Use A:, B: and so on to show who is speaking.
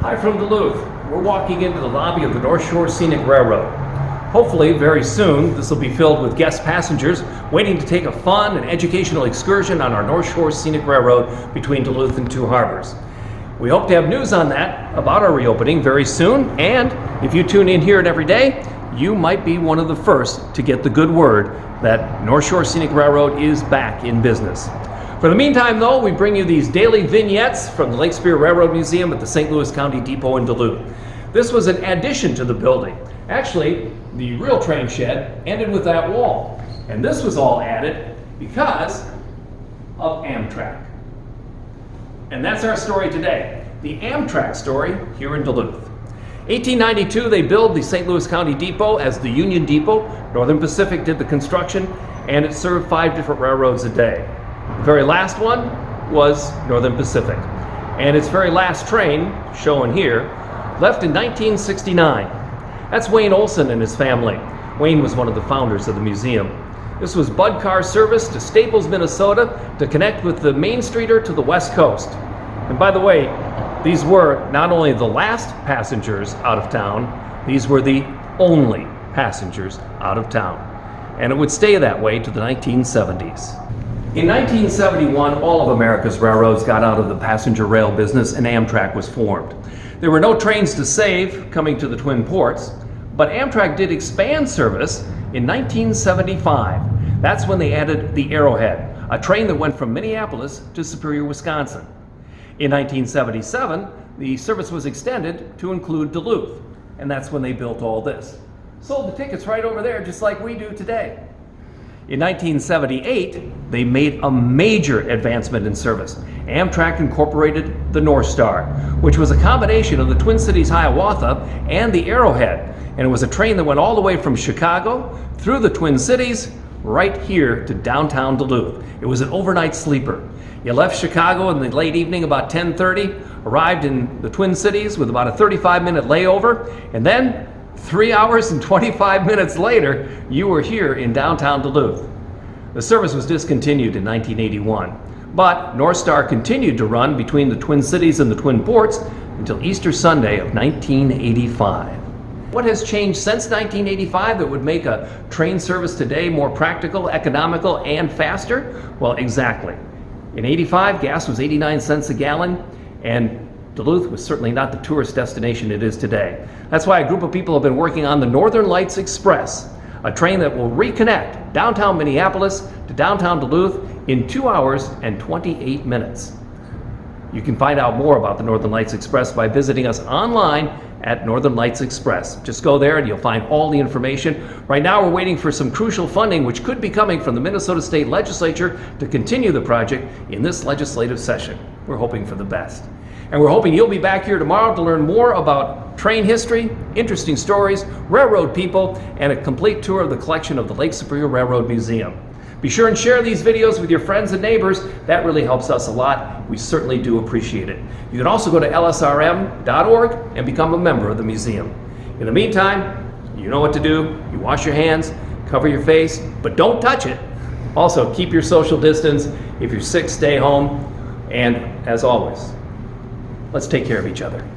A: Hi from Duluth. We're walking into the lobby of the North Shore Scenic Railroad. Hopefully very soon this will be filled with guest passengers waiting to take a fun and educational excursion on our North Shore Scenic Railroad between Duluth and Two Harbors. We hope to have news on that about our reopening very soon, and if you tune in here every day, you might be one of the first to get the good word that North Shore Scenic Railroad is back in business. For the meantime, though, we bring you these daily vignettes from the Lake Superior Railroad Museum at the St. Louis County Depot in Duluth. This was an addition to the building. Actually, the real train shed ended with that wall, and this was all added because of Amtrak. And that's our story today, the Amtrak story here in Duluth. 1892, they built the St. Louis County Depot as the Union Depot. Northern Pacific did the construction, and it served 5 different railroads a day. The very last one was Northern Pacific, and its very last train, shown here, left in 1969. That's Wayne Olson and his family. Wayne was one of the founders of the museum. This was Bud car service to Staples, Minnesota, to connect with the Main Streeter to the West Coast. And by the way, these were not only the last passengers out of town, these were the only passengers out of town. And it would stay that way to the 1970s. In 1971, all of America's railroads got out of the passenger rail business and Amtrak was formed. There were no trains to save coming to the Twin Ports, but Amtrak did expand service in 1975. That's when they added the Arrowhead, a train that went from Minneapolis to Superior, Wisconsin. In 1977, the service was extended to include Duluth, and that's when they built all this. Sold the tickets right over there, just like we do today. In 1978, they made a major advancement in service. Amtrak incorporated the North Star, which was a combination of the Twin Cities Hiawatha and the Arrowhead. And it was a train that went all the way from Chicago through the Twin Cities right here to downtown Duluth. It was an overnight sleeper. You left Chicago in the late evening about 10:30, arrived in the Twin Cities with about a 35-minute layover, and then 3 hours and 25 minutes later, you were here in downtown Duluth. The service was discontinued in 1981, but North Star continued to run between the Twin Cities and the Twin Ports until Easter Sunday of 1985. What has changed since 1985 that would make a train service today more practical, economical, and faster? Well, exactly. In '85, gas was 89 cents a gallon, and Duluth was certainly not the tourist destination it is today. That's why a group of people have been working on the Northern Lights Express, a train that will reconnect downtown Minneapolis to downtown Duluth in 2 hours and 28 minutes. You can find out more about the Northern Lights Express by visiting us online at Northern Lights Express. Just go there and you'll find all the information. Right now we're waiting for some crucial funding which could be coming from the Minnesota State Legislature to continue the project in this legislative session. We're hoping for the best. And we're hoping you'll be back here tomorrow to learn more about train history, interesting stories, railroad people, and a complete tour of the collection of the Lake Superior Railroad Museum. Be sure and share these videos with your friends and neighbors. That really helps us a lot. We certainly do appreciate it. You can also go to lsrm.org and become a member of the museum. In the meantime, you know what to do. You wash your hands, cover your face, but don't touch it. Also, keep your social distance. If you're sick, stay home. And as always, let's take care of each other.